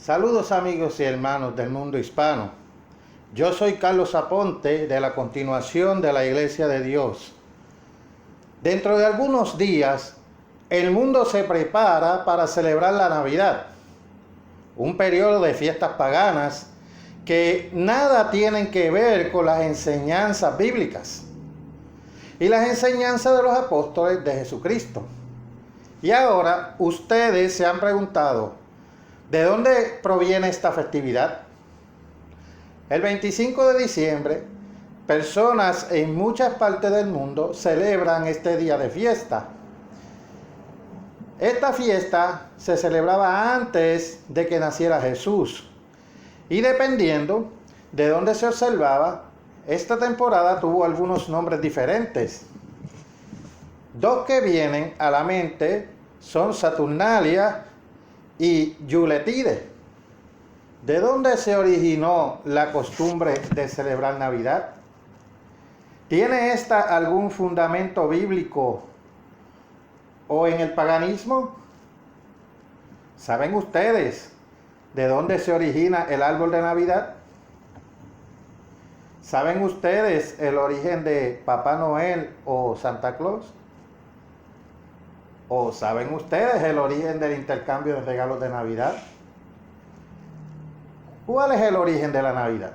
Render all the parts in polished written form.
Saludos amigos y hermanos del mundo hispano. Yo soy Carlos Aponte de la Continuación de la Iglesia de Dios. Dentro de algunos días, el mundo se prepara para celebrar la Navidad, un periodo de fiestas paganas que nada tienen que ver con las enseñanzas bíblicas y las enseñanzas de los apóstoles de Jesucristo. Y ahora ustedes se han preguntado, ¿de dónde proviene esta festividad? El 25 de diciembre, personas en muchas partes del mundo celebran este día de fiesta. Esta fiesta se celebraba antes de que naciera Jesús. Y dependiendo de dónde se observaba, esta temporada tuvo algunos nombres diferentes. Dos que vienen a la mente son Saturnalia y Yuletide. ¿De dónde se originó la costumbre de celebrar Navidad? ¿Tiene esta algún fundamento bíblico o en el paganismo? ¿Saben ustedes de dónde se origina el árbol de Navidad? ¿Saben ustedes el origen de Papá Noel o Santa Claus? ¿O saben ustedes el origen del intercambio de regalos de Navidad? ¿Cuál es el origen de la Navidad?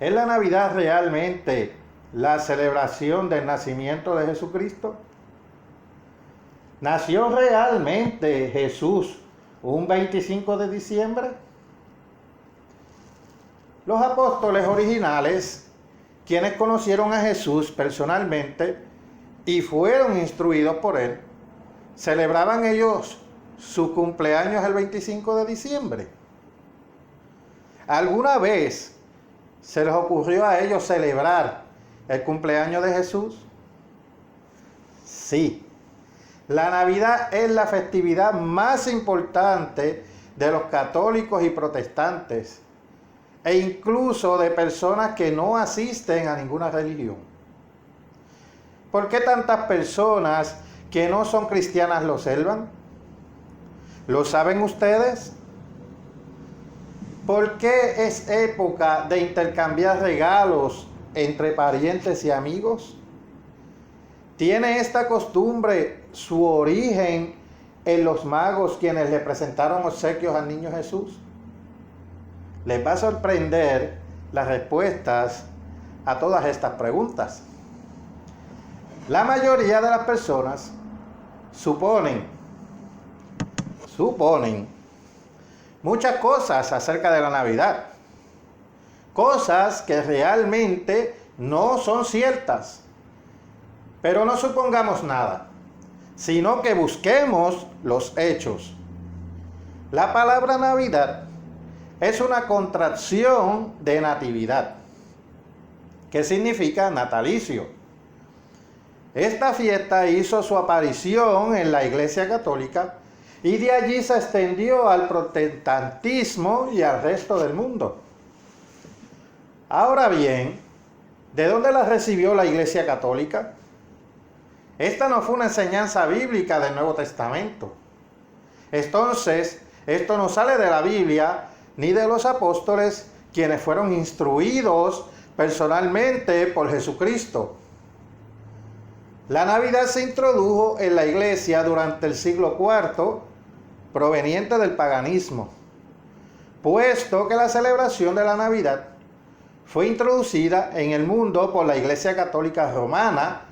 ¿Es la Navidad realmente la celebración del nacimiento de Jesucristo? ¿Nació realmente Jesús un 25 de diciembre? Los apóstoles originales, quienes conocieron a Jesús personalmente y fueron instruidos por él, celebraban ellos su cumpleaños el 25 de diciembre. ¿Alguna vez se les ocurrió a ellos celebrar el cumpleaños de Jesús? Sí. La Navidad es la festividad más importante de los católicos y protestantes, e incluso de personas que no asisten a ninguna religión. ¿Por qué tantas personas que no son cristianas lo celebran? ¿Lo saben ustedes? ¿Por qué es época de intercambiar regalos entre parientes y amigos? ¿Tiene esta costumbre su origen en los magos quienes le presentaron obsequios al niño Jesús? Les va a sorprender las respuestas a todas estas preguntas. La mayoría de las personas suponen muchas cosas acerca de la Navidad, cosas que realmente no son ciertas. Pero no supongamos nada, sino que busquemos los hechos. La palabra Navidad es una contracción de natividad, que significa natalicio. Esta fiesta hizo su aparición en la Iglesia Católica y de allí se extendió al protestantismo y al resto del mundo. Ahora bien, ¿de dónde la recibió la Iglesia Católica? Esta no fue una enseñanza bíblica del Nuevo Testamento. Entonces, esto no sale de la Biblia ni de los apóstoles, quienes fueron instruidos personalmente por Jesucristo. La Navidad se introdujo en la Iglesia durante el siglo IV, proveniente del paganismo, puesto que la celebración de la Navidad fue introducida en el mundo por la Iglesia Católica Romana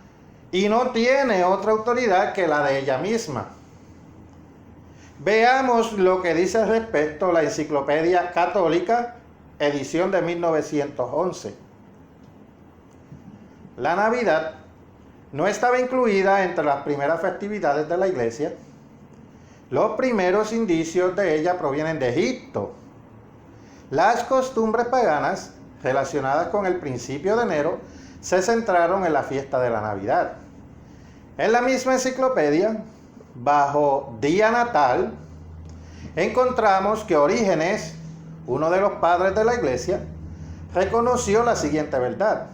y no tiene otra autoridad que la de ella misma. Veamos lo que dice al respecto la Enciclopedia Católica, edición de 1911. La Navidad no estaba incluida entre las primeras festividades de la Iglesia. Los primeros indicios de ella provienen de Egipto. Las costumbres paganas relacionadas con el principio de enero se centraron en la fiesta de la Navidad. En la misma enciclopedia, bajo día natal, encontramos que Orígenes, uno de los padres de la Iglesia, reconoció la siguiente verdad: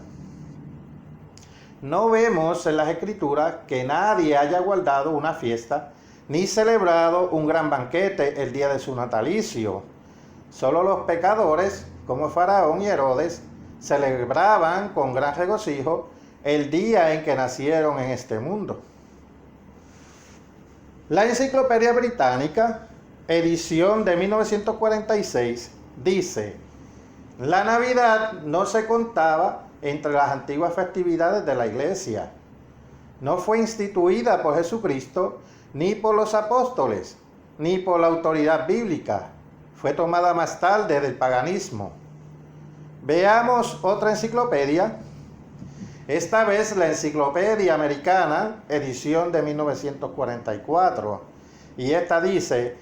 no vemos en las Escrituras que nadie haya guardado una fiesta ni celebrado un gran banquete el día de su natalicio. Solo los pecadores, como Faraón y Herodes, celebraban con gran regocijo el día en que nacieron en este mundo. La Enciclopedia Británica, edición de 1946, dice: la Navidad no se contaba entre las antiguas festividades de la Iglesia. No fue instituida por Jesucristo, ni por los apóstoles, ni por la autoridad bíblica. Fue tomada más tarde del paganismo. Veamos otra enciclopedia. Esta vez la Enciclopedia Americana, edición de 1944. Y esta dice: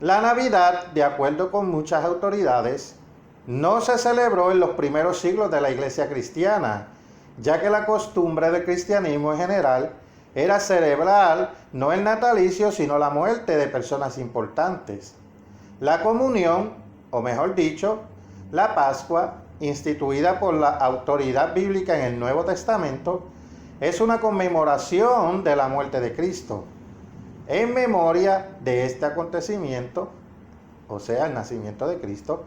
la Navidad, de acuerdo con muchas autoridades, no se celebró en los primeros siglos de la Iglesia cristiana, ya que la costumbre del cristianismo en general era celebrar no el natalicio, sino la muerte de personas importantes. La comunión, o mejor dicho, la Pascua, instituida por la autoridad bíblica en el Nuevo Testamento, es una conmemoración de la muerte de Cristo. En memoria de este acontecimiento, o sea, el nacimiento de Cristo,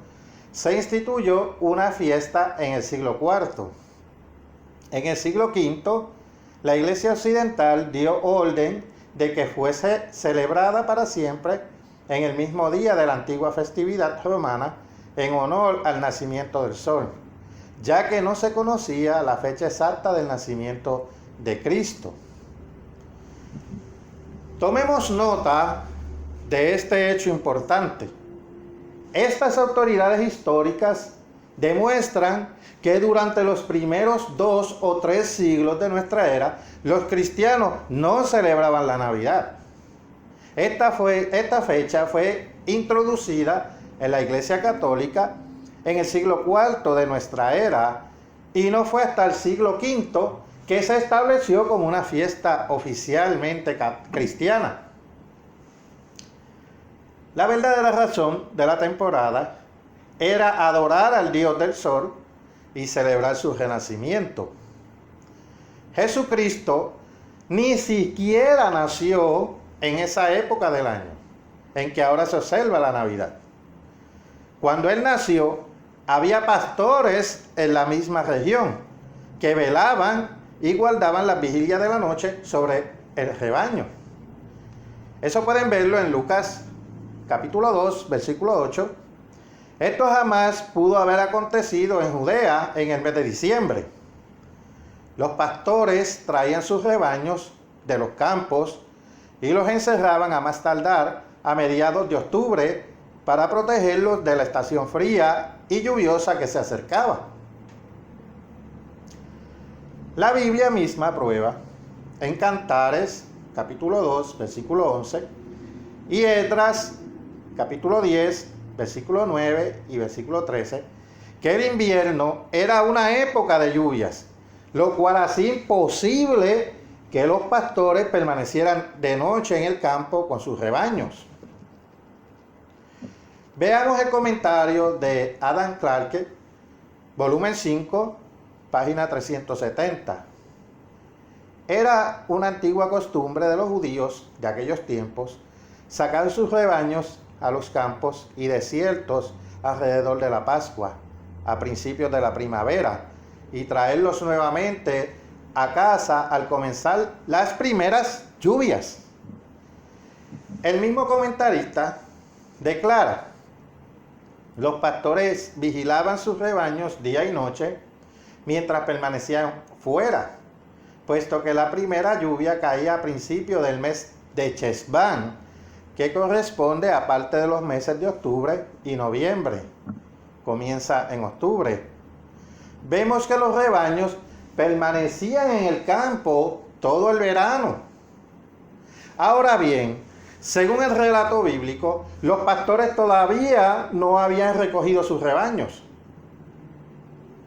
se instituyó una fiesta en el siglo IV. En el siglo V, la Iglesia Occidental dio orden de que fuese celebrada para siempre en el mismo día de la antigua festividad romana, en honor al nacimiento del sol, ya que no se conocía la fecha exacta del nacimiento de Cristo. Tomemos nota de este hecho importante. Estas autoridades históricas demuestran que durante los primeros 2 o 3 siglos de nuestra era, los cristianos no celebraban la Navidad. Esta fecha fue introducida en la Iglesia Católica en el siglo IV de nuestra era, y no fue hasta el siglo V que se estableció como una fiesta oficialmente cristiana. La verdadera razón de la temporada era adorar al Dios del Sol y celebrar su renacimiento. Jesucristo ni siquiera nació en esa época del año en que ahora se observa la Navidad. Cuando Él nació, había pastores en la misma región que velaban y guardaban las vigilias de la noche sobre el rebaño. Eso pueden verlo en Lucas capítulo 2, versículo 8. Esto jamás pudo haber acontecido en Judea en el mes de diciembre. Los pastores traían sus rebaños de los campos y los encerraban a más tardar a mediados de octubre para protegerlos de la estación fría y lluviosa que se acercaba. La Biblia misma prueba en Cantares capítulo 2, versículo 11, y Esdras capítulo 10, versículo 9 y versículo 13, que el invierno era una época de lluvias, lo cual hacía imposible que los pastores permanecieran de noche en el campo con sus rebaños. Veamos el comentario de Adam Clarke, volumen 5, página 370. Era una antigua costumbre de los judíos de aquellos tiempos sacar sus rebaños a los campos y desiertos alrededor de la Pascua, a principios de la primavera, y traerlos nuevamente a casa al comenzar las primeras lluvias. El mismo comentarista declara: los pastores vigilaban sus rebaños día y noche mientras permanecían fuera, puesto que la primera lluvia caía a principios del mes de Chesvan, que corresponde a parte de los meses de octubre y noviembre. Comienza en octubre. Vemos que los rebaños permanecían en el campo todo el verano. Ahora bien, según el relato bíblico, los pastores todavía no habían recogido sus rebaños,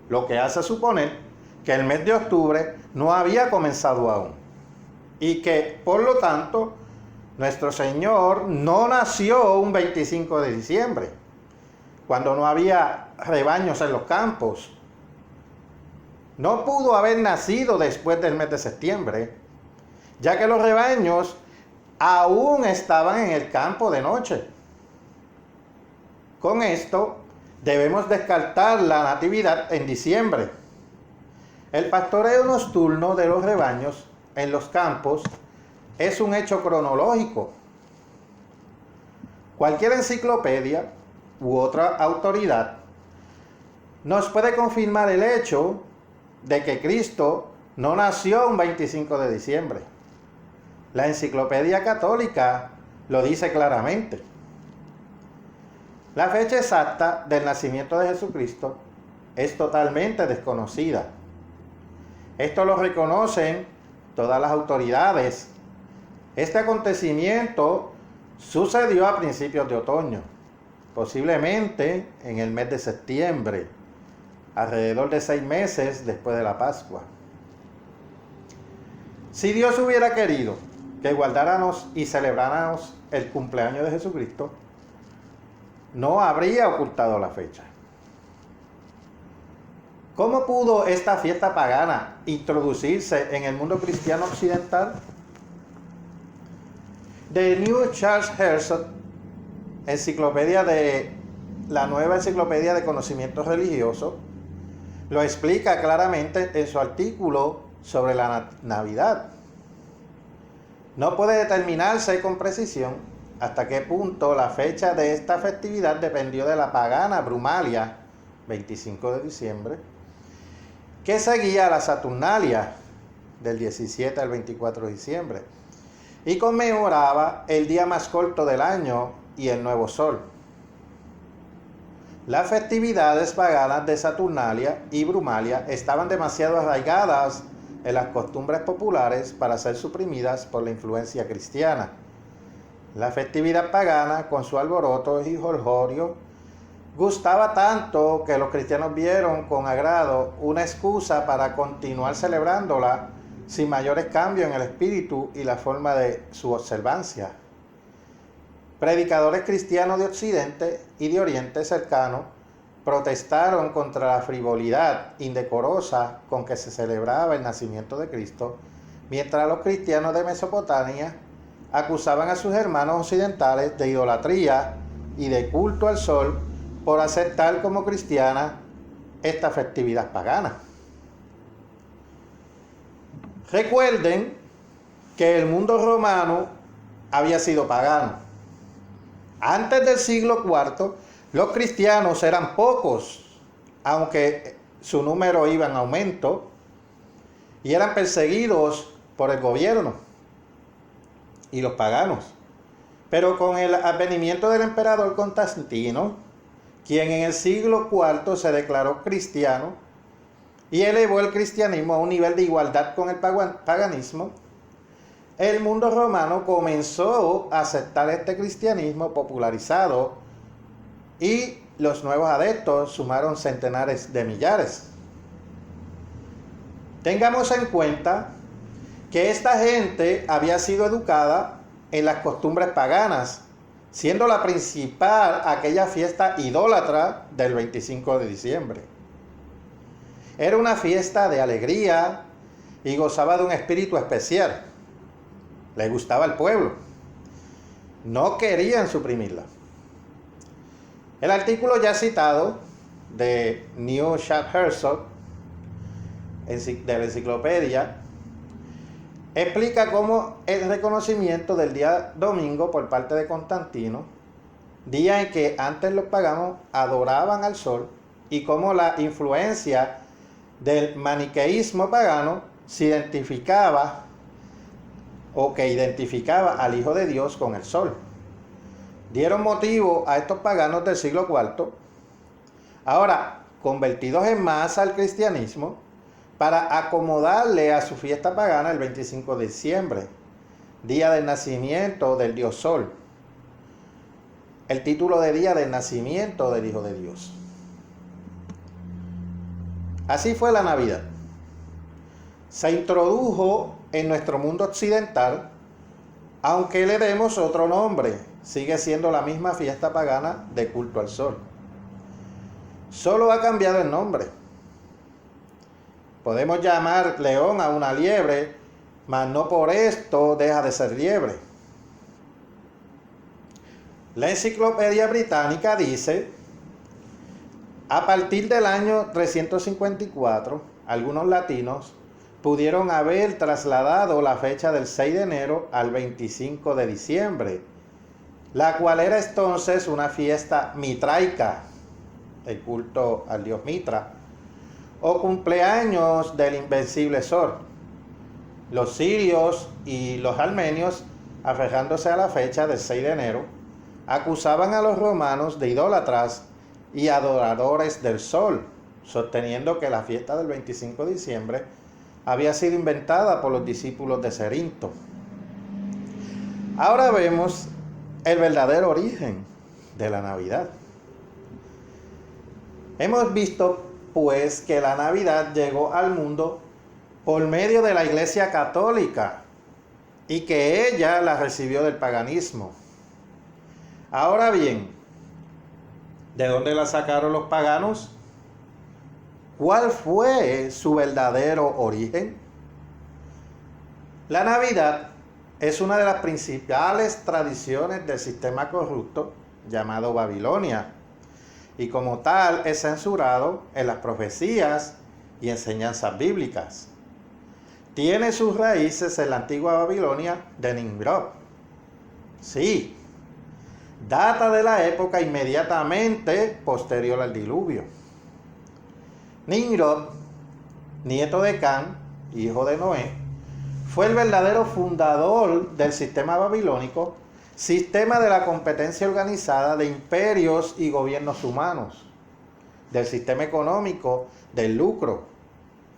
lo que hace suponer que el mes de octubre no había comenzado aún, y que, por lo tanto, nuestro Señor no nació un 25 de diciembre, cuando no había rebaños en los campos. No pudo haber nacido después del mes de septiembre, ya que los rebaños aún estaban en el campo de noche. Con esto debemos descartar la natividad en diciembre. El pastoreo nocturno de los rebaños en los campos es un hecho cronológico. Cualquier enciclopedia u otra autoridad nos puede confirmar el hecho de que Cristo no nació un 25 de diciembre. La Enciclopedia Católica lo dice claramente. La fecha exacta del nacimiento de Jesucristo es totalmente desconocida. Esto lo reconocen todas las autoridades. Este acontecimiento sucedió a principios de otoño, posiblemente en el mes de septiembre, alrededor de 6 meses después de la Pascua. Si Dios hubiera querido que guardáramos y celebráramos el cumpleaños de Jesucristo, no habría ocultado la fecha. ¿Cómo pudo esta fiesta pagana introducirse en el mundo cristiano occidental? The New Charles Herzog, la nueva enciclopedia de conocimiento religioso, lo explica claramente en su artículo sobre la Navidad. No puede determinarse con precisión hasta qué punto la fecha de esta festividad dependió de la pagana Brumalia, 25 de diciembre, que seguía a la Saturnalia, del 17 al 24 de diciembre, y conmemoraba el día más corto del año y el nuevo sol. Las festividades paganas de Saturnalia y Brumalia estaban demasiado arraigadas en las costumbres populares para ser suprimidas por la influencia cristiana. La festividad pagana, con su alboroto y jolgorio, gustaba tanto que los cristianos vieron con agrado una excusa para continuar celebrándola sin mayores cambios en el espíritu y la forma de su observancia. Predicadores cristianos de Occidente y de Oriente cercano protestaron contra la frivolidad indecorosa con que se celebraba el nacimiento de Cristo, mientras los cristianos de Mesopotamia acusaban a sus hermanos occidentales de idolatría y de culto al sol por aceptar como cristiana esta festividad pagana. Recuerden que el mundo romano había sido pagano. Antes del siglo IV, los cristianos eran pocos, aunque su número iba en aumento, y eran perseguidos por el gobierno y los paganos. Pero con el advenimiento del emperador Constantino, quien en el siglo IV se declaró cristiano y elevó el cristianismo a un nivel de igualdad con el paganismo, el mundo romano comenzó a aceptar este cristianismo popularizado y los nuevos adeptos sumaron centenares de millares. Tengamos en cuenta que esta gente había sido educada en las costumbres paganas, siendo la principal aquella fiesta idólatra del 25 de diciembre. Era una fiesta de alegría y gozaba de un espíritu especial. Le gustaba al pueblo. No querían suprimirla. El artículo ya citado de New Charles Herzog de la enciclopedia explica cómo el reconocimiento del día domingo por parte de Constantino, día en que antes los paganos adoraban al sol, y cómo la influencia del maniqueísmo pagano se identificaba al Hijo de Dios con el sol. Dieron motivo a estos paganos del siglo IV, ahora convertidos en masa al cristianismo, para acomodarle a su fiesta pagana el 25 de diciembre, día del nacimiento del Dios Sol, el título de día del nacimiento del Hijo de Dios. Así fue la Navidad. Se introdujo en nuestro mundo occidental, aunque le demos otro nombre, sigue siendo la misma fiesta pagana de culto al sol. Solo ha cambiado el nombre. Podemos llamar león a una liebre, mas no por esto deja de ser liebre. La Enciclopedia Británica dice: a partir del año 354, algunos latinos pudieron haber trasladado la fecha del 6 de enero al 25 de diciembre, la cual era entonces una fiesta mitraica, el culto al dios Mitra, o cumpleaños del invencible Sol. Los sirios y los armenios, aferrándose a la fecha del 6 de enero, acusaban a los romanos de idólatras y adoradores del sol, sosteniendo que la fiesta del 25 de diciembre había sido inventada por los discípulos de Cerinto. Ahora vemos el verdadero origen de la Navidad. Hemos visto pues que la Navidad llegó al mundo por medio de la Iglesia Católica y que ella la recibió del paganismo. Ahora bien, ¿de dónde la sacaron los paganos? ¿Cuál fue su verdadero origen? La Navidad es una de las principales tradiciones del sistema corrupto llamado Babilonia, y como tal es censurado en las profecías y enseñanzas bíblicas. Tiene sus raíces en la antigua Babilonia de Nimrod. Sí, data de la época inmediatamente posterior al diluvio. Nimrod, nieto de Can, hijo de Noé, fue el verdadero fundador del sistema babilónico, sistema de la competencia organizada de imperios y gobiernos humanos, del sistema económico del lucro,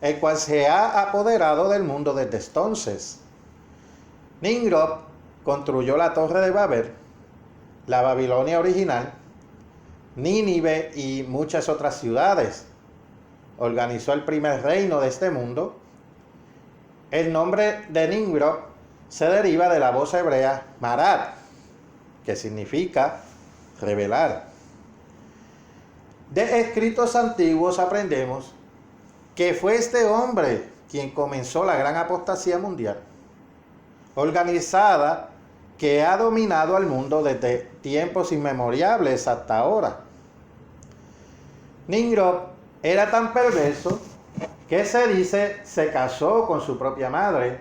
el cual se ha apoderado del mundo desde entonces. Nimrod construyó la Torre de Babel, la Babilonia original, Nínive y muchas otras ciudades. Organizó el primer reino de este mundo. El nombre de Nimrod se deriva de la voz hebrea Marat, que significa revelar. De escritos antiguos aprendemos que fue este hombre quien comenzó la gran apostasía mundial, organizada, que ha dominado al mundo desde tiempos inmemorables hasta ahora. Nimrod era tan perverso que se dice se casó con su propia madre,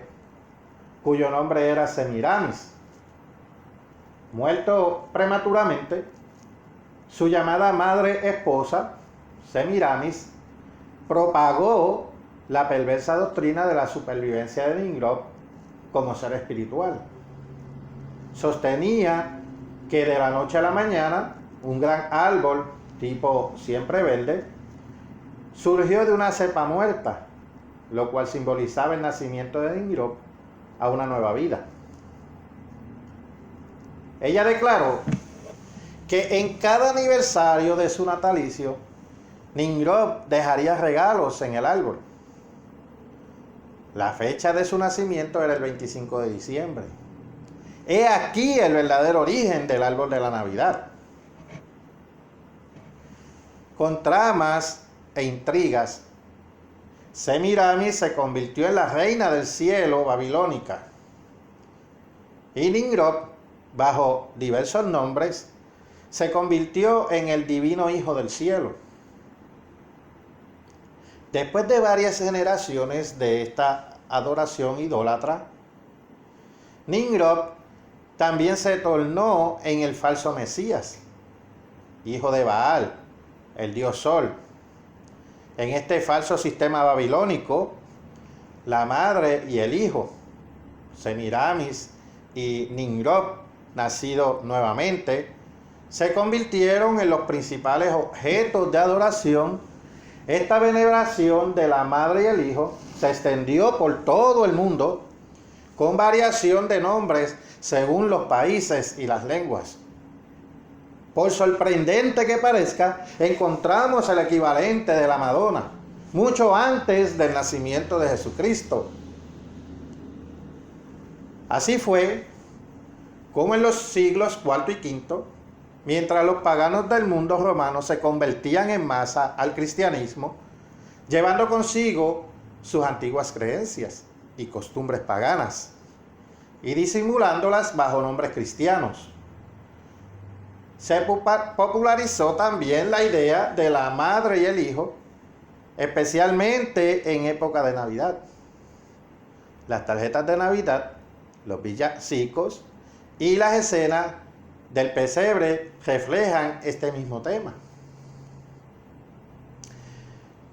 cuyo nombre era Semiramis. Muerto prematuramente, su llamada madre esposa, Semiramis, propagó la perversa doctrina de la supervivencia de Nimrod como ser espiritual. Sostenía que de la noche a la mañana un gran árbol tipo siempre verde surgió de una cepa muerta, lo cual simbolizaba el nacimiento de Nimrod a una nueva vida. Ella declaró que en cada aniversario de su natalicio, Nimrod dejaría regalos en el árbol. La fecha de su nacimiento era el 25 de diciembre. He aquí el verdadero origen del árbol de la Navidad. Con tramas e intrigas, Semiramis se convirtió en la reina del cielo babilónica. Y Nimrod, bajo diversos nombres, se convirtió en el divino hijo del cielo. Después de varias generaciones de esta adoración idólatra, Nimrod también se tornó en el falso Mesías, hijo de Baal, el dios Sol. En este falso sistema babilónico, la madre y el hijo, Semiramis y Nimrod, nacido nuevamente, se convirtieron en los principales objetos de adoración. Esta veneración de la madre y el hijo se extendió por todo el mundo, con variación de nombres según los países y las lenguas. Por sorprendente que parezca, encontramos el equivalente de la Madonna, mucho antes del nacimiento de Jesucristo. Así fue como en los siglos IV y V, mientras los paganos del mundo romano se convertían en masa al cristianismo, llevando consigo sus antiguas creencias y costumbres paganas, y disimulándolas bajo nombres cristianos. se popularizó también la idea de la madre y el hijo, especialmente en época de Navidad. Las tarjetas de Navidad, los villancicos y las escenas del pesebre reflejan este mismo tema.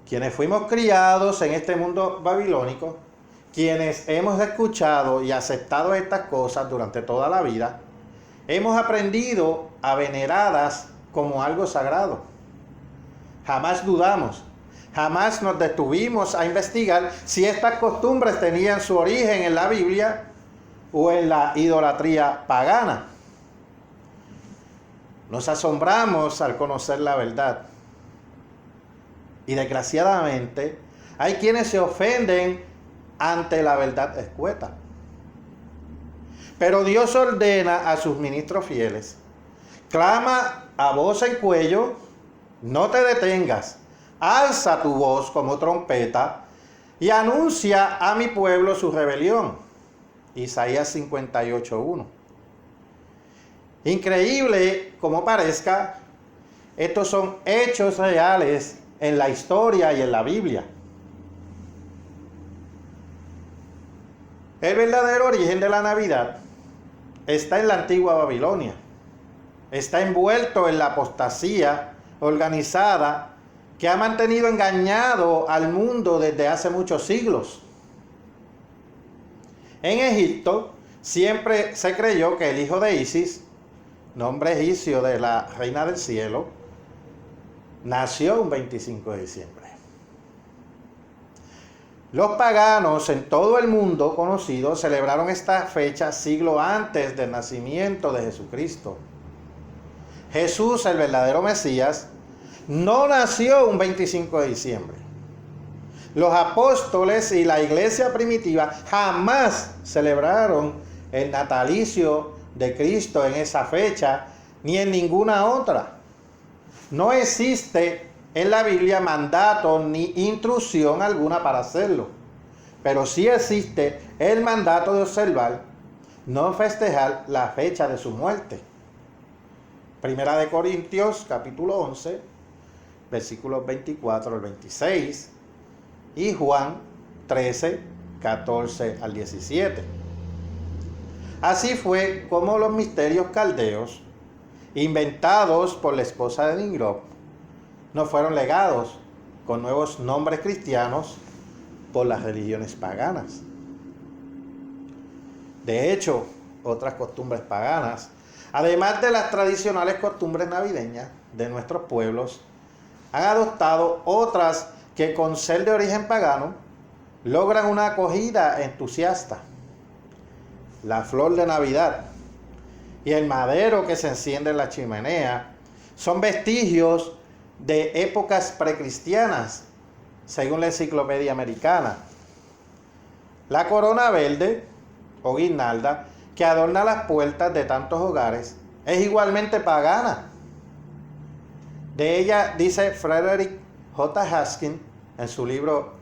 Quienes fuimos criados en este mundo babilónico, quienes hemos escuchado y aceptado estas cosas durante toda la vida, hemos aprendido a venerarlas como algo sagrado. Jamás dudamos, jamás nos detuvimos a investigar si estas costumbres tenían su origen en la Biblia o en la idolatría pagana. Nos asombramos al conocer la verdad. Y desgraciadamente, hay quienes se ofenden ante la verdad escueta. Pero Dios ordena a sus ministros fieles: clama a voz en cuello, no te detengas, alza tu voz como trompeta y anuncia a mi pueblo su rebelión. Isaías 58:1. Increíble como parezca, estos son hechos reales en la historia y en la Biblia. El verdadero origen de la Navidad está en la antigua Babilonia. Está envuelto en la apostasía organizada que ha mantenido engañado al mundo desde hace muchos siglos. En Egipto siempre se creyó que el hijo de Isis, nombre egipcio de la reina del cielo, nació un 25 de diciembre. Los paganos en todo el mundo conocido celebraron esta fecha siglo antes del nacimiento de Jesucristo. Jesús, el verdadero Mesías, no nació un 25 de diciembre. Los apóstoles y la iglesia primitiva jamás celebraron el natalicio de Cristo en esa fecha, ni en ninguna otra. No existe en la Biblia mandato ni instrucción alguna para hacerlo, pero sí existe el mandato de observar, no festejar la fecha de su muerte. Primera de Corintios, capítulo 11, versículos 24 al 26, y Juan 13, 14 al 17. Así fue como los misterios caldeos, inventados por la esposa de Nimrod, no fueron legados con nuevos nombres cristianos por las religiones paganas. De hecho, otras costumbres paganas, además de las tradicionales costumbres navideñas de nuestros pueblos, han adoptado otras que, con ser de origen pagano, logran una acogida entusiasta. La flor de Navidad y el madero que se enciende en la chimenea son vestigios de épocas precristianas, según la Enciclopedia Americana. La corona verde o guirnalda que adorna las puertas de tantos hogares es igualmente pagana. De ella dice Frederick J. Haskin en su libro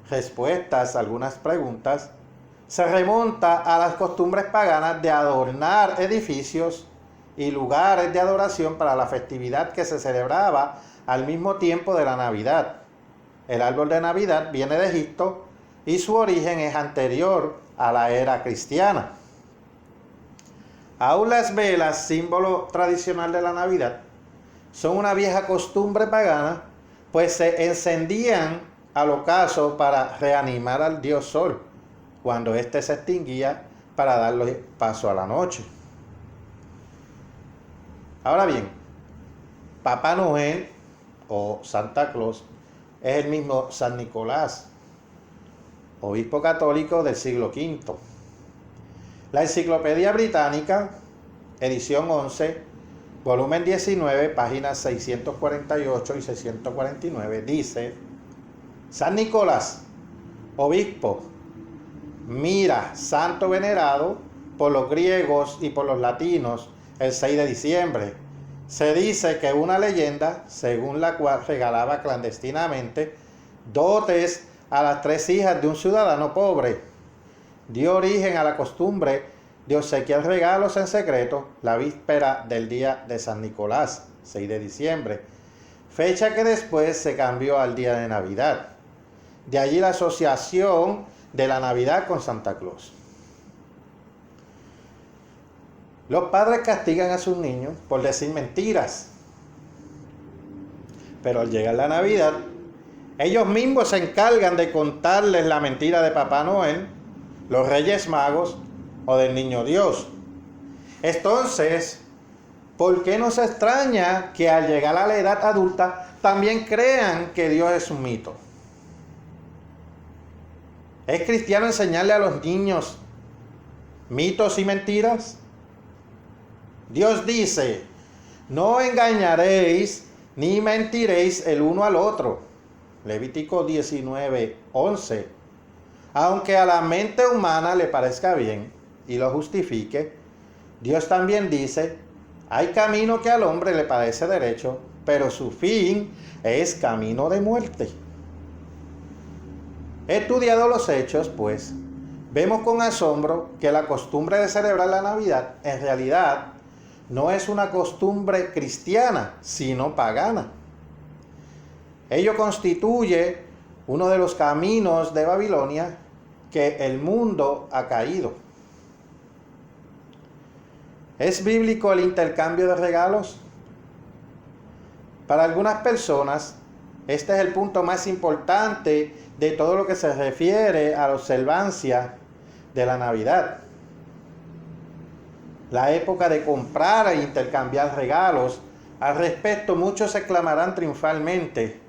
Respuestas a algunas preguntas, se remonta a las costumbres paganas de adornar edificios y lugares de adoración para la festividad que se celebraba al mismo tiempo de la Navidad. El árbol de Navidad viene de Egipto y su origen es anterior a la era cristiana. Aún las velas, símbolo tradicional de la Navidad, son una vieja costumbre pagana, pues se encendían al ocaso para reanimar al dios Sol, cuando éste se extinguía, para darle paso a la noche. Ahora bien, Papá Noel o Santa Claus es el mismo San Nicolás, obispo católico del siglo V. La Enciclopedia Británica, edición 11, volumen 19, páginas 648 y 649, dice: San Nicolás, obispo, mira, santo venerado por los griegos y por los latinos el 6 de diciembre. Se dice que una leyenda según la cual regalaba clandestinamente dotes a las 3 hijas de un ciudadano pobre dio origen a la costumbre de obsequiar regalos en secreto la víspera del día de San Nicolás, 6 de diciembre, fecha que después se cambió al día de Navidad. De allí la asociación de la Navidad con Santa Claus. Los padres castigan a sus niños por decir mentiras, pero al llegar la Navidad, ellos mismos se encargan de contarles la mentira de Papá Noel, los Reyes Magos o del Niño Dios. Entonces, ¿por qué nos extraña que al llegar a la edad adulta también crean que Dios es un mito? ¿Es cristiano enseñarle a los niños mitos y mentiras? Dios dice, no engañaréis ni mentiréis el uno al otro. Levítico 19:11. Aunque a la mente humana le parezca bien y lo justifique, Dios también dice, hay camino que al hombre le parece derecho, pero su fin es camino de muerte. Estudiado los hechos, pues, vemos con asombro que la costumbre de celebrar la Navidad en realidad no es una costumbre cristiana, sino pagana. Ello constituye uno de los caminos de Babilonia que el mundo ha caído. ¿Es bíblico el intercambio de regalos? Para algunas personas, este es el punto más importante de todo lo que se refiere a la observancia de la Navidad. La época de comprar e intercambiar regalos. Al respecto, muchos exclamarán triunfalmente,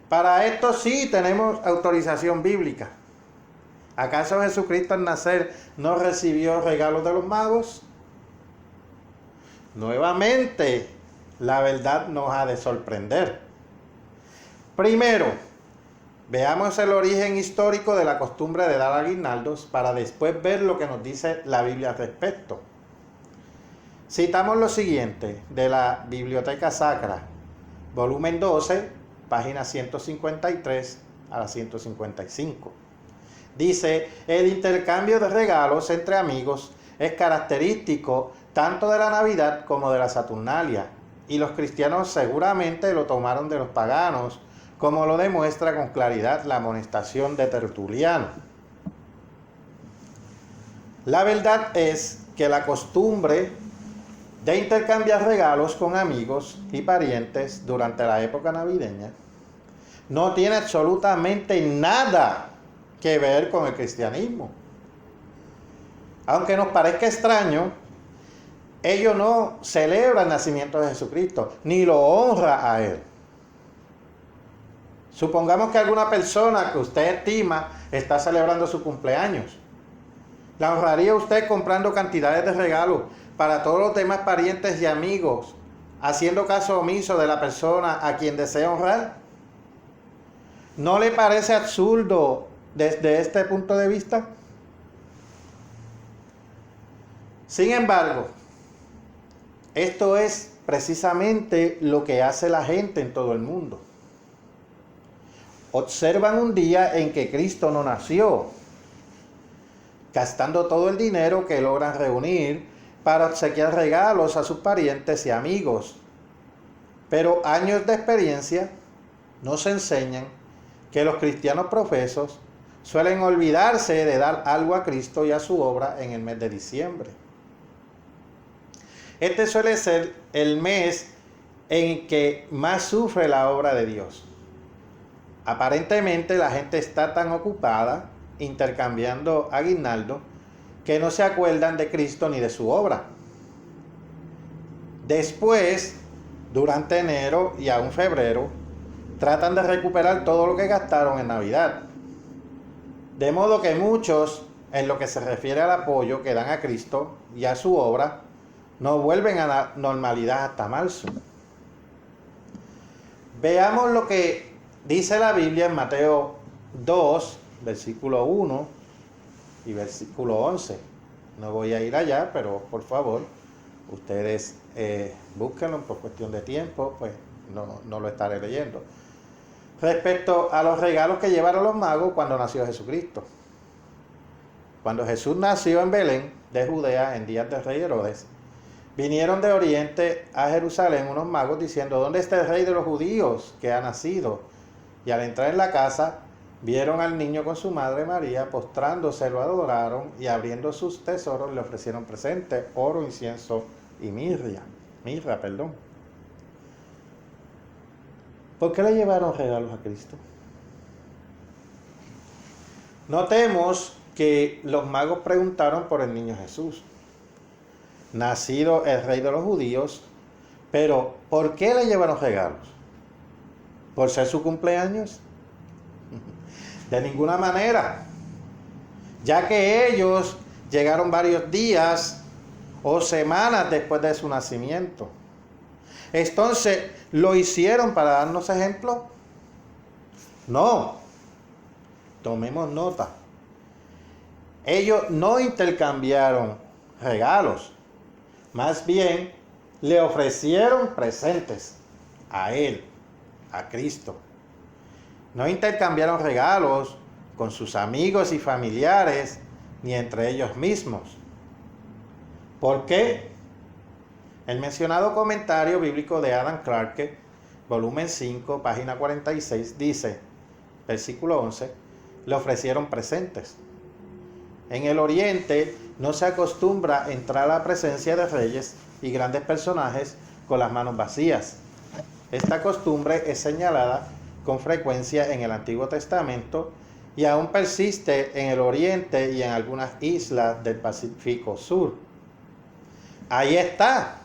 para esto sí tenemos autorización bíblica. ¿Acaso Jesucristo al nacer no recibió regalos de los magos? Nuevamente, la verdad nos ha de sorprender. Primero, veamos el origen histórico de la costumbre de dar aguinaldos para después ver lo que nos dice la Biblia al respecto. Citamos lo siguiente de la Biblioteca Sacra, volumen 12, páginas 153 a la 155. Dice, el intercambio de regalos entre amigos es característico tanto de la Navidad como de la Saturnalia, y los cristianos seguramente lo tomaron de los paganos, como lo demuestra con claridad la amonestación de Tertuliano. La verdad es que la costumbre de intercambiar regalos con amigos y parientes durante la época navideña no tiene absolutamente nada que ver con el cristianismo. Aunque nos parezca extraño, ellos no celebran el nacimiento de Jesucristo, ni lo honra a Él. Supongamos que alguna persona que usted estima está celebrando su cumpleaños. ¿La honraría usted comprando cantidades de regalos para todos los demás parientes y amigos, haciendo caso omiso de la persona a quien desea honrar? ¿No le parece absurdo desde este punto de vista? Sin embargo, esto es precisamente lo que hace la gente en todo el mundo. Observan un día en que Cristo no nació, gastando todo el dinero que logran reunir para obsequiar regalos a sus parientes y amigos. Pero años de experiencia nos enseñan que los cristianos profesos suelen olvidarse de dar algo a Cristo y a su obra en el mes de diciembre. Este suele ser el mes en que más sufre la obra de Dios. Aparentemente la gente está tan ocupada intercambiando aguinaldo que no se acuerdan de Cristo ni de su obra. Después, durante enero y aún febrero, tratan de recuperar todo lo que gastaron en Navidad. De modo que muchos, en lo que se refiere al apoyo que dan a Cristo y a su obra, no vuelven a la normalidad hasta marzo. Veamos lo que dice la Biblia en Mateo 2, versículo 1 y versículo 11. No voy a ir allá, pero por favor, ustedes búsquenlo por cuestión de tiempo, pues no lo estaré leyendo. Respecto a los regalos que llevaron los magos cuando nació Jesucristo. Cuando Jesús nació en Belén de Judea en días del rey Herodes, vinieron de oriente a Jerusalén unos magos diciendo: ¿dónde está el rey de los judíos que ha nacido? Y al entrar en la casa, vieron al niño con su madre María, postrándose lo adoraron y abriendo sus tesoros le ofrecieron presentes, oro, incienso y mirra. ¿Por qué le llevaron regalos a Cristo? Notemos que los magos preguntaron por el niño Jesús, nacido el rey de los judíos, pero ¿por qué le llevaron regalos? ¿Por ser su cumpleaños? De ninguna manera, ya que ellos llegaron varios días o semanas después de su nacimiento. Entonces, ¿lo hicieron para darnos ejemplo? No. Tomemos nota. Ellos no intercambiaron regalos, más bien le ofrecieron presentes a Él, a Cristo. No intercambiaron regalos con sus amigos y familiares, ni entre ellos mismos. ¿Por qué? El mencionado comentario bíblico de Adam Clarke, volumen 5, página 46, dice, versículo 11, le ofrecieron presentes. En el oriente no se acostumbra entrar a la presencia de reyes y grandes personajes con las manos vacías. Esta costumbre es señalada con frecuencia en el Antiguo Testamento y aún persiste en el oriente y en algunas islas del Pacífico Sur. Ahí está.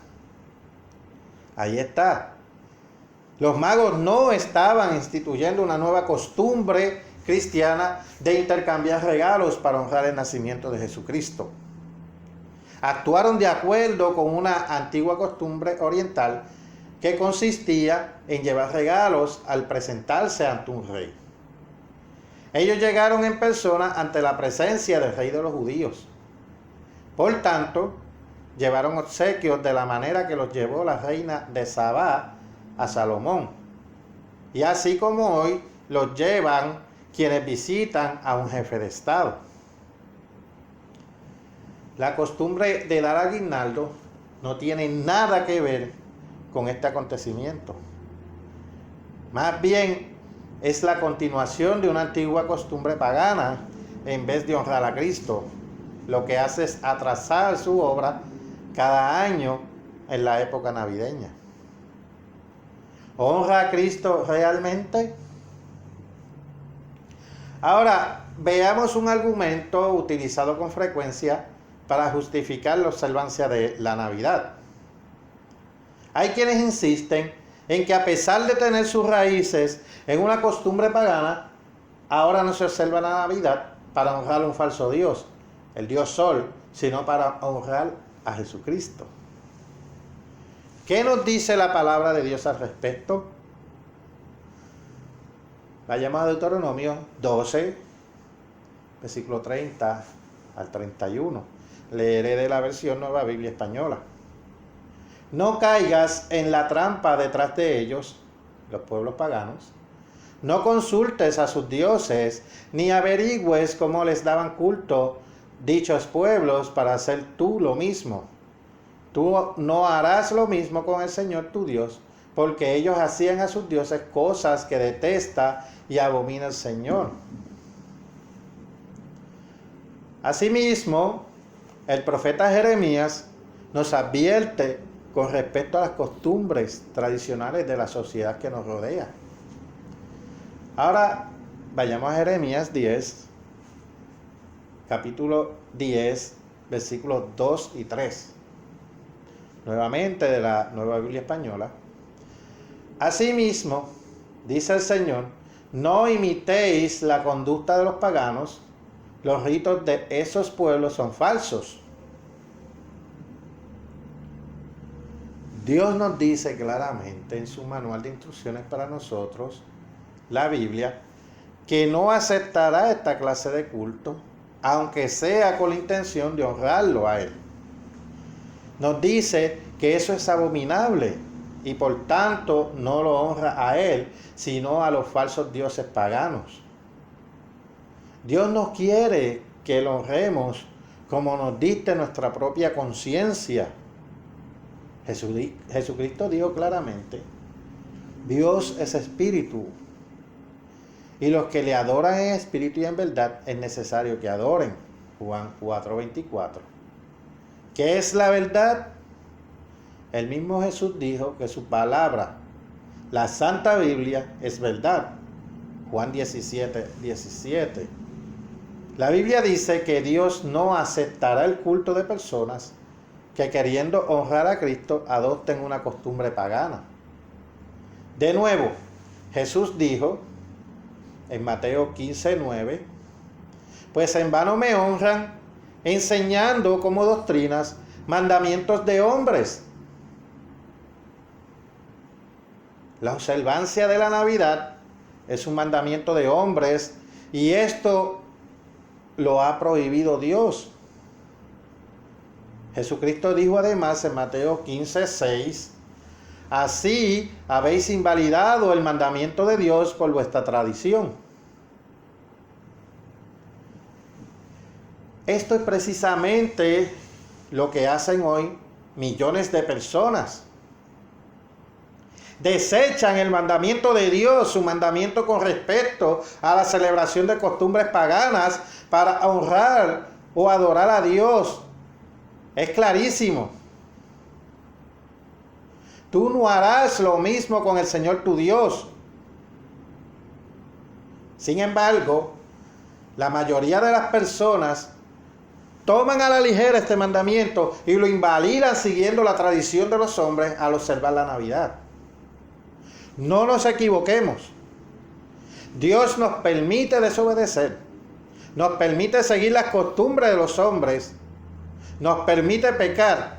Los magos no estaban instituyendo una nueva costumbre cristiana de intercambiar regalos para honrar el nacimiento de Jesucristo. Actuaron de acuerdo con una antigua costumbre oriental que consistía en llevar regalos al presentarse ante un rey. Ellos llegaron en persona ante la presencia del rey de los judíos. Por tanto, llevaron obsequios de la manera que los llevó la reina de Sabá a Salomón. Y así como hoy los llevan quienes visitan a un jefe de Estado. La costumbre de dar aguinaldo no tiene nada que ver con este acontecimiento. Más bien es la continuación de una antigua costumbre pagana en vez de honrar a Cristo. Lo que hace es atrasar su obra cada año en la época navideña. ¿Honra a Cristo realmente? Ahora, veamos un argumento utilizado con frecuencia para justificar la observancia de la Navidad. Hay quienes insisten en que a pesar de tener sus raíces en una costumbre pagana, ahora no se observa la Navidad para honrar a un falso Dios, el Dios Sol, sino para honrar a Jesucristo. ¿Qué nos dice la palabra de Dios al respecto? Vayamos a Deuteronomio 12, versículo 30 al 31. Leeré de la versión Nueva Biblia Española. No caigas en la trampa detrás de ellos, los pueblos paganos. No consultes a sus dioses, ni averigües cómo les daban culto dichos pueblos para hacer tú lo mismo. Tú no harás lo mismo con el Señor tu Dios, porque ellos hacían a sus dioses cosas que detesta y abomina el Señor. Asimismo, el profeta Jeremías nos advierte con respecto a las costumbres tradicionales de la sociedad que nos rodea. Ahora, vayamos a Jeremías 10, capítulo 10, versículos 2 y 3. Nuevamente de la Nueva Biblia Española. Asimismo, dice el Señor, no imitéis la conducta de los paganos, los ritos de esos pueblos son falsos. Dios nos dice claramente en su manual de instrucciones para nosotros, la Biblia, que no aceptará esta clase de culto, aunque sea con la intención de honrarlo a Él. Nos dice que eso es abominable y por tanto no lo honra a Él, sino a los falsos dioses paganos. Dios no quiere que lo honremos como nos dicte nuestra propia conciencia. Jesucristo dijo claramente, Dios es espíritu, y los que le adoran en espíritu y en verdad es necesario que adoren. Juan 4:24. ¿Qué es la verdad? El mismo Jesús dijo que su palabra, la Santa Biblia, es verdad. Juan 17:17. La Biblia dice que Dios no aceptará el culto de personas que queriendo honrar a Cristo adopten una costumbre pagana. De nuevo, Jesús dijo en Mateo 15:9, pues en vano me honran enseñando como doctrinas mandamientos de hombres. La observancia de la Navidad es un mandamiento de hombres y esto lo ha prohibido Dios. Jesucristo dijo además en Mateo 15:6, así habéis invalidado el mandamiento de Dios por vuestra tradición. Esto es precisamente lo que hacen hoy millones de personas. Desechan el mandamiento de Dios, su mandamiento con respecto a la celebración de costumbres paganas para honrar o adorar a Dios. Es clarísimo. Tú no harás lo mismo con el Señor tu Dios. Sin embargo, la mayoría de las personas toman a la ligera este mandamiento y lo invalidan siguiendo la tradición de los hombres al observar la Navidad. No nos equivoquemos. Dios nos permite desobedecer. Nos permite seguir las costumbres de los hombres. Nos permite pecar.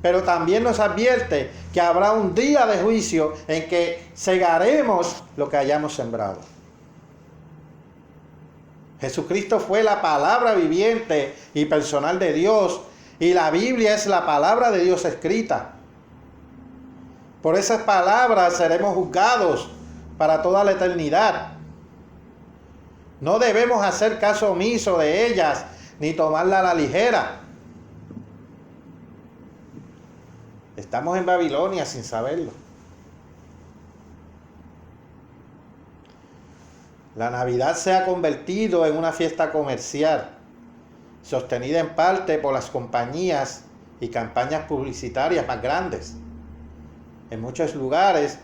Pero también nos advierte que habrá un día de juicio en que segaremos lo que hayamos sembrado. Jesucristo fue la palabra viviente y personal de Dios, y la Biblia es la palabra de Dios escrita. Por esas palabras seremos juzgados para toda la eternidad. No debemos hacer caso omiso de ellas ni tomarla a la ligera. Estamos en Babilonia sin saberlo. La Navidad se ha convertido en una fiesta comercial, sostenida en parte por las compañías y campañas publicitarias más grandes. En muchos lugares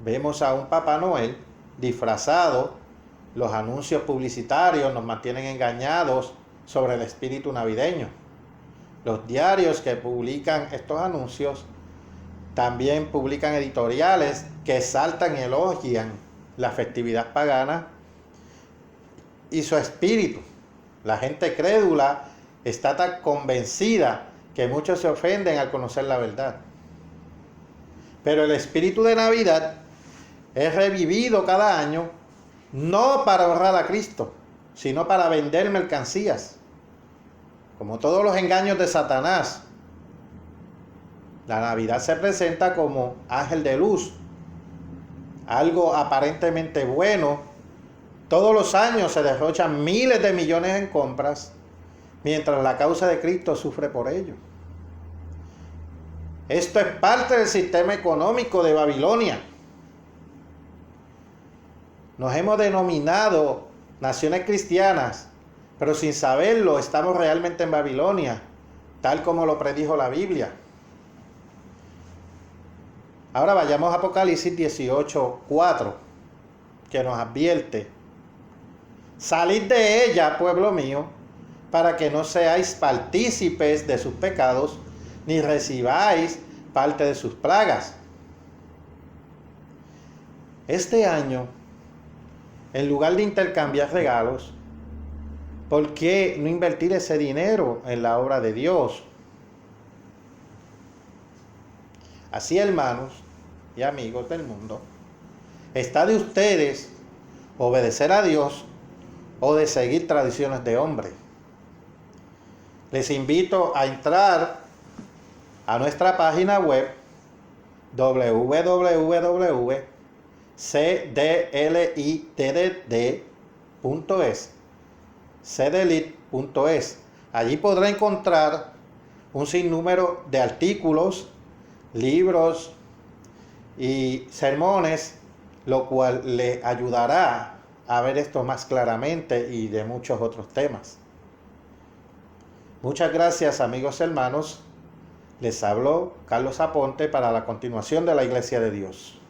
vemos a un Papá Noel disfrazado. Los anuncios publicitarios nos mantienen engañados sobre el espíritu navideño. Los diarios que publican estos anuncios también publican editoriales que exaltan y elogian la festividad pagana y su espíritu. La gente crédula está tan convencida que muchos se ofenden al conocer la verdad. Pero el espíritu de Navidad es revivido cada año, no para honrar a Cristo, sino para vender mercancías. Como todos los engaños de Satanás, la Navidad se presenta como ángel de luz, algo aparentemente bueno. Todos los años se derrochan miles de millones en compras, mientras la causa de Cristo sufre por ello. Esto es parte del sistema económico de Babilonia. Nos hemos denominado naciones cristianas, pero sin saberlo estamos realmente en Babilonia, tal como lo predijo la Biblia. Ahora vayamos a Apocalipsis 18:4, que nos advierte: salid de ella, pueblo mío, para que no seáis partícipes de sus pecados, ni recibáis parte de sus plagas. Este año, en lugar de intercambiar regalos, ¿por qué no invertir ese dinero en la obra de Dios? Así, hermanos y amigos del mundo, está de ustedes obedecer a Dios o de seguir tradiciones de hombre. Les invito a entrar a nuestra página web www.cdlidd.es cedelit.es. Allí podrá encontrar un sinnúmero de artículos, libros y sermones, lo cual le ayudará a ver esto más claramente y de muchos otros temas. Muchas gracias, amigos hermanos. Les habló Carlos Aponte para la continuación de la Iglesia de Dios.